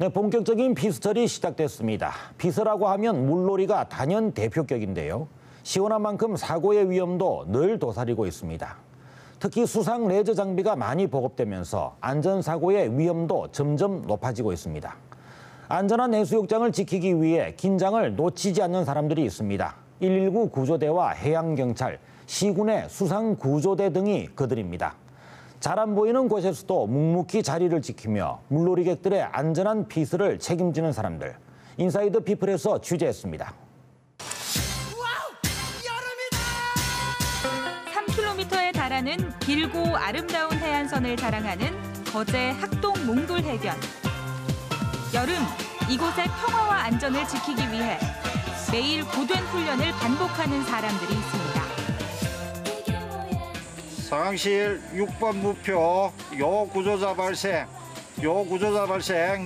네, 본격적인 피서철이 시작됐습니다. 피서라고 하면 물놀이가 단연 대표격인데요. 시원한 만큼 사고의 위험도 늘 도사리고 있습니다. 특히 수상 레저 장비가 많이 보급되면서 안전사고의 위험도 점점 높아지고 있습니다. 안전한 해수욕장을 지키기 위해 긴장을 놓치지 않는 사람들이 있습니다. 119 구조대와 해양경찰, 시군의 수상구조대 등이 그들입니다. 잘 안 보이는 곳에서도 묵묵히 자리를 지키며 물놀이객들의 안전한 피서를 책임지는 사람들. 인사이드 피플에서 취재했습니다. 3km에 달하는 길고 아름다운 해안선을 자랑하는 거제 학동 몽돌 해변. 여름, 이곳의 평화와 안전을 지키기 위해 매일 고된 훈련을 반복하는 사람들이 있습니다. 상황실 6번 무표 요구조자 발생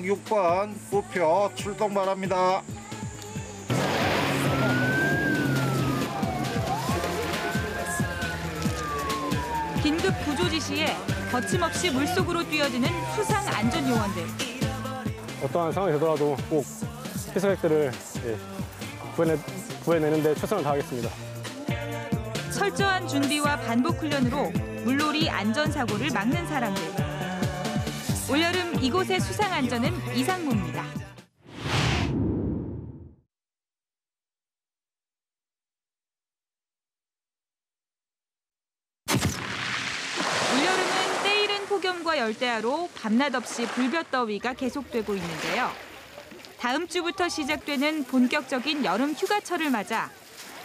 6번 무표 출동 바랍니다. 긴급 구조 지시에 거침없이 물속으로 뛰어드는 수상 안전 요원들. 어떠한 상황이 되더라도 꼭 피서객들을 구해내는 데 최선을 다하겠습니다. 철저한 준비와 반복 훈련으로 물놀이 안전사고를 막는 사람들. 올여름 이곳의 수상 안전은 이상무입니다. 올여름은 때이른 폭염과 열대야로 밤낮 없이 불볕더위가 계속되고 있는데요. 다음 주부터 시작되는 본격적인 여름 휴가철을 맞아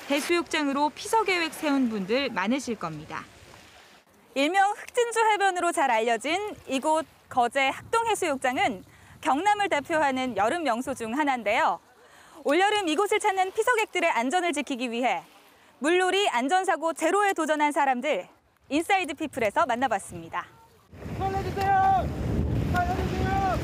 해수욕장으로 피서 계획 세운 분들 많으실 겁니다. 일명 흑진주 해변으로 잘 알려진 이곳 거제 학동해수욕장은 경남을 대표하는 여름 명소 중 하나인데요. 올여름 이곳을 찾는 피서객들의 안전을 지키기 위해 물놀이 안전사고 제로에 도전한 사람들 인사이드 피플에서 만나봤습니다. 살려주세요! 살려주세요!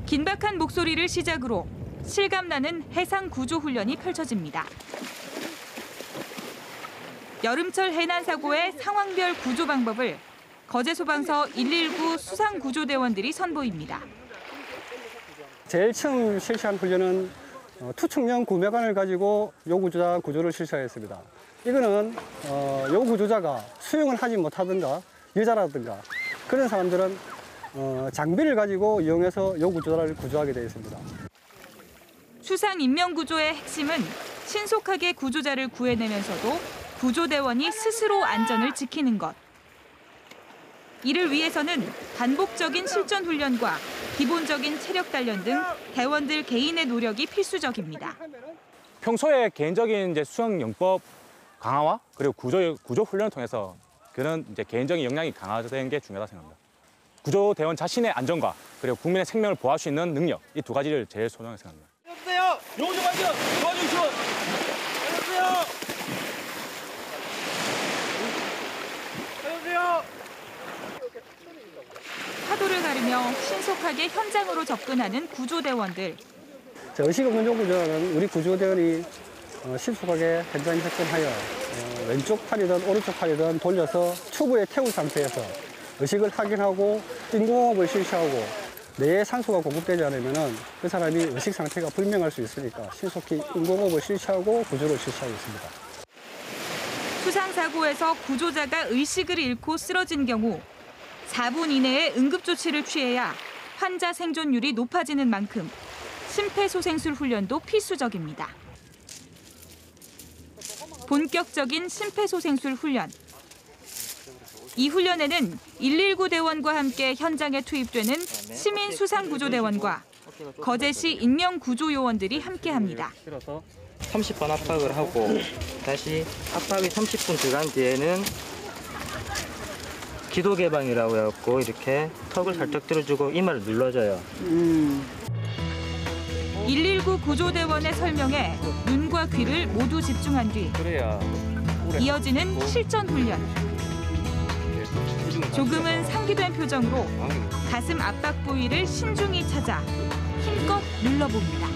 긴박한 목소리를 시작으로 실감나는 해상 구조 훈련이 펼쳐집니다. 여름철 해난 사고의 상황별 구조 방법을 거제소방서 119 수상구조대원들이 선보입니다. 제일 처음 실시한 훈련은 투척령 구매관을 가지고 요구조자 구조를 실시하였습니다. 이거는 요구조자가 수영을 하지 못하든가 여자라든가 그런 사람들은 장비를 가지고 이용해서 요구조자를 구조하게 되어 있습니다. 수상 인명구조의 핵심은 신속하게 구조자를 구해내면서도 구조대원이 스스로 안전을 지키는 것. 이를 위해서는 반복적인 실전 훈련과 기본적인 체력 단련 등 대원들 개인의 노력이 필수적입니다. 평소에 개인적인 수영 영법 강화와 그리고 구조 훈련을 통해서 그런 개인적인 역량이 강화되는 게 중요하다고 생각합니다. 구조대원 자신의 안전과 그리고 국민의 생명을 보호할 수 있는 능력, 이 두 가지를 제일 소중하게 생각합니다. 안녕하세요. 요즘 안전 도와주시오. 안녕하세요. 안녕하세요. 파도를 가르며 신속하게 현장으로 접근하는 구조대원들. 의식 없는 요구조자는 우리 구조대원이 신속하게 현장에 접근하여 왼쪽 팔이든 오른쪽 팔이든 돌려서 튜브에 태운 상태에서 의식을 확인하고 인공호흡을 실시하고 뇌에 산소가 공급되지 않으면 그 사람이 의식 상태가 불명할 수 있으니까 신속히 인공호흡을 실시하고 구조를 실시하고 있습니다. 수상사고에서 구조자가 의식을 잃고 쓰러진 경우 4분 이내에 응급조치를 취해야 환자 생존율이 높아지는 만큼 심폐소생술 훈련도 필수적입니다. 본격적인 심폐소생술 훈련. 이 훈련에는 119 대원과 함께 현장에 투입되는 시민 수상구조대원과 거제시 인명구조요원들이 함께합니다. 30번 압박을 하고 다시 압박이 30분 들어간 뒤에는 기도 개방이라고 해갖고 이렇게 턱을 살짝 들어주고 이마를 눌러줘요. 119 구조대원의 설명에 눈과 귀를 모두 집중한 뒤 이어지는 실전 훈련. 조금은 상기된 표정으로 가슴 압박 부위를 신중히 찾아 힘껏 눌러봅니다.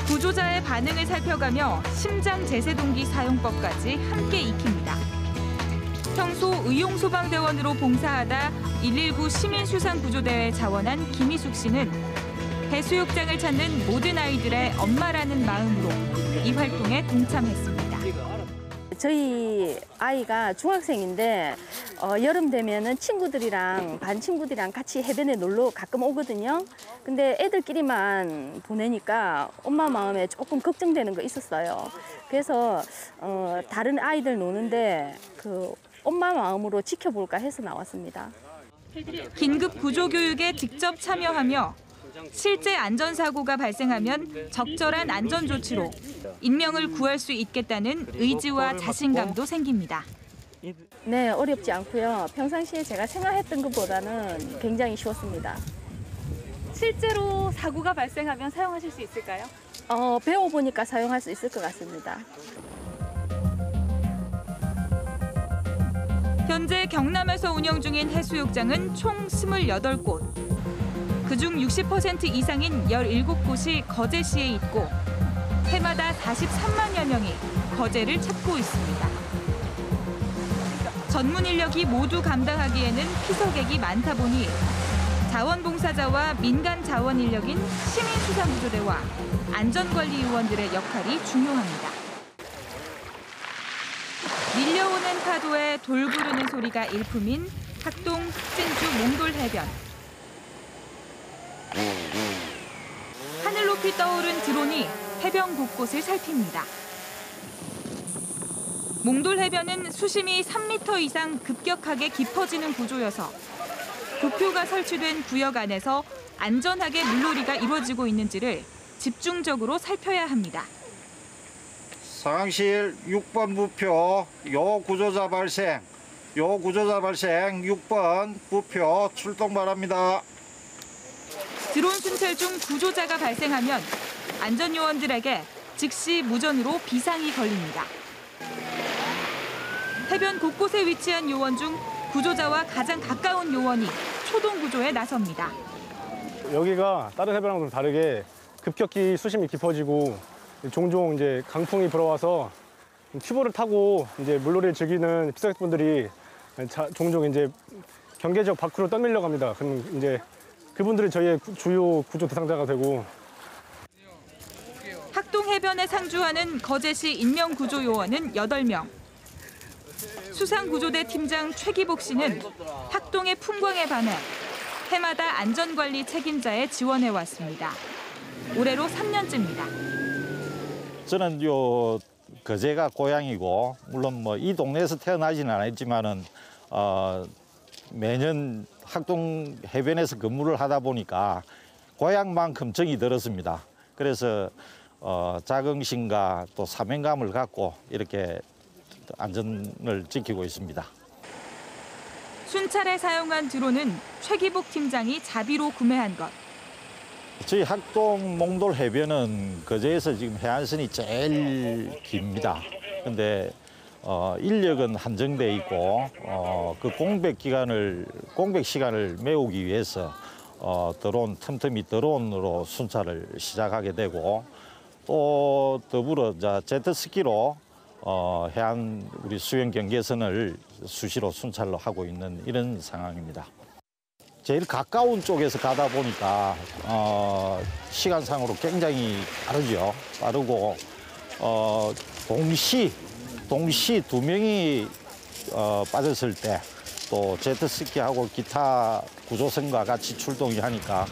구조자의 반응을 살펴가며 심장 제세동기 사용법까지 함께 익힙니다. 평소 의용소방대원으로 봉사하다 119 시민수상구조대에 자원한 김희숙 씨는 해수욕장을 찾는 모든 아이들의 엄마라는 마음으로 이 활동에 동참했습니다. 저희 아이가 중학생인데 여름 되면은 친구들이랑 반 친구들이랑 같이 해변에 놀러 가끔 오거든요. 근데 애들끼리만 보내니까 엄마 마음에 조금 걱정되는 거 있었어요. 그래서 다른 아이들 노는데 그 엄마 마음으로 지켜볼까 해서 나왔습니다. 긴급 구조 교육에 직접 참여하며 실제 안전사고가 발생하면 적절한 안전조치로 인명을 구할 수 있겠다는 의지와 자신감도 생깁니다. 네, 어렵지 않고요. 평상시에 제가 생각했던 것보다는 굉장히 쉬웠습니다. 실제로 사고가 발생하면 사용하실 수 있을까요? 배워보니까 사용할 수 있을 것 같습니다. 현재 경남에서 운영 중인 해수욕장은 총 28곳. 그중 60% 이상인 17곳이 거제시에 있고 해마다 43만여 명이 거제를 찾고 있습니다. 전문 인력이 모두 감당하기에는 피서객이 많다 보니 자원봉사자와 민간 자원 인력인 시민수상구조대와 안전관리 요원들의 역할이 중요합니다. 밀려오는 파도에 돌 부르는 소리가 일품인 학동 흑진주 몽돌 해변. 하늘 높이 떠오른 드론이 해변 곳곳을 살핍니다. 몽돌 해변은 수심이 3m 이상 급격하게 깊어지는 구조여서 부표가 설치된 구역 안에서 안전하게 물놀이가 이루어지고 있는지를 집중적으로 살펴야 합니다. 상황실 6번 부표 요 구조자 발생 6번 부표 출동 바랍니다. 드론 순찰 중 구조자가 발생하면 안전요원들에게 즉시 무전으로 비상이 걸립니다. 해변 곳곳에 위치한 요원 중 구조자와 가장 가까운 요원이 초동 구조에 나섭니다. 여기가 다른 해변하고 좀 다르게 급격히 수심이 깊어지고 종종 이제 강풍이 불어와서 튜브를 타고 이제 물놀이를 즐기는 피서객분들이 종종 이제 경계지역 밖으로 떠밀려 갑니다. 그럼 이제 그분들이 저희의 주요 구조 대상자가 되고. 학동 해변에 상주하는 거제시 인명구조 요원은 8명. 수상구조대 팀장 최기복 씨는 학동의 풍광에 반해 해마다 안전관리 책임자에 지원해 왔습니다. 올해로 3년째입니다. 저는 거제가 고향이고 물론 뭐 이 동네에서 태어나지는 않았지만은 매년 학동 해변에서 근무를 하다 보니까 고향만큼 정이 들었습니다. 그래서 자긍심과 또 사명감을 갖고 이렇게 안전을 지키고 있습니다. 순찰에 사용한 드론은 최기복 팀장이 자비로 구매한 것. 저희 학동 몽돌 해변은 거제에서 지금 해안선이 제일 깁니다. 근데 인력은 한정돼 있고 그 공백 시간을 메우기 위해서 틈틈이 드론으로 순찰을 시작하게 되고 또 더불어 제트스키로 해안 우리 수영 경계선을 수시로 순찰로 하고 있는 이런 상황입니다. 제일 가까운 쪽에서 가다 보니까 시간상으로 굉장히 빠르고 동시 2명이 빠졌을 때 또 제트스키하고 기타 구조선과 같이 출동이 하니까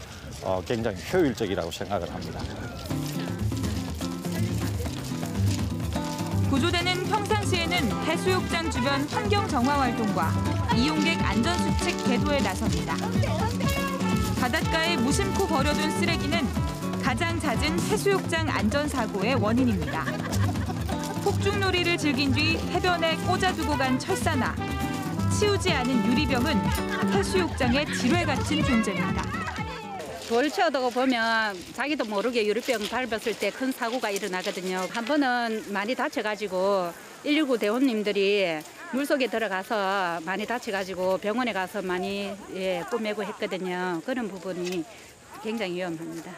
굉장히 효율적이라고 생각을 합니다. 구조대는 평상시에는 해수욕장 주변 환경 정화 활동과 이용객 안전 수칙 계도에 나섭니다. 바닷가에 무심코 버려둔 쓰레기는 가장 잦은 해수욕장 안전사고의 원인입니다. 폭죽놀이를 즐긴 뒤 해변에 꽂아두고 간 철사나 치우지 않은 유리병은 해수욕장의 지뢰 같은 존재입니다. 돌 치워두고 보면 자기도 모르게 유리병 밟았을 때 큰 사고가 일어나거든요. 한 번은 많이 다쳐가지고 119 대원님들이 물속에 들어가서 많이 다쳐가지고 병원에 가서 많이 꼬매고 했거든요. 그런 부분이 굉장히 위험합니다.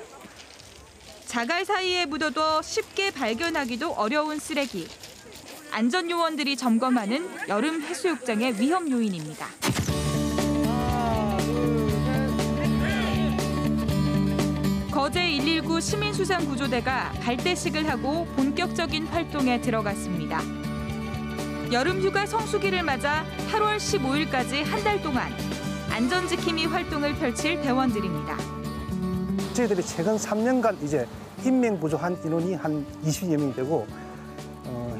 자갈 사이에 묻어둬 쉽게 발견하기도 어려운 쓰레기. 안전요원들이 점검하는 여름 해수욕장의 위험 요인입니다. 거제 119 시민수상구조대가 발대식을 하고 본격적인 활동에 들어갔습니다. 여름휴가 성수기를 맞아 8월 15일까지 한 달 동안 안전지킴이 활동을 펼칠 대원들입니다. 저희들이 최근 3년간 이제 인명구조한 인원이 한 20여 명이 되고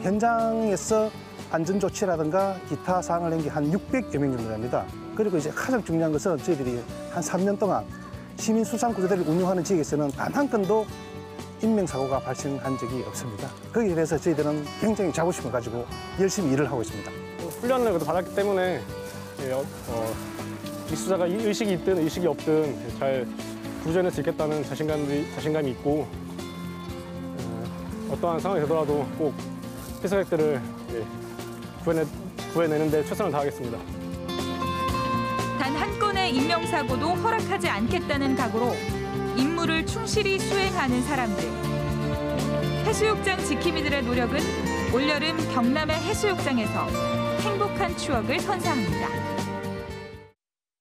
현장에서 안전조치라든가 기타 사항을 낸 게 한 600여 명 정도 됩니다. 그리고 이제 가장 중요한 것은 저희들이 한 3년 동안 시민수상구조대를 운영하는 지역에서는 단 한 건도 인명사고가 발생한 적이 없습니다. 거기에 대해서 저희들은 굉장히 자부심을 가지고 열심히 일을 하고 있습니다. 훈련을 그래도 받았기 때문에 미수자가 의식이 있든 의식이 없든 잘 구조해낼 수 있겠다는 자신감이 있고 어떠한 상황이 되더라도 꼭 피서객들을 구해내는 데 최선을 다하겠습니다. 단 한 건의 인명사고도 허락하지 않겠다는 각오로 임무를 충실히 수행하는 사람들. 해수욕장 지킴이들의 노력은 올여름 경남의 해수욕장에서 행복한 추억을 선사합니다.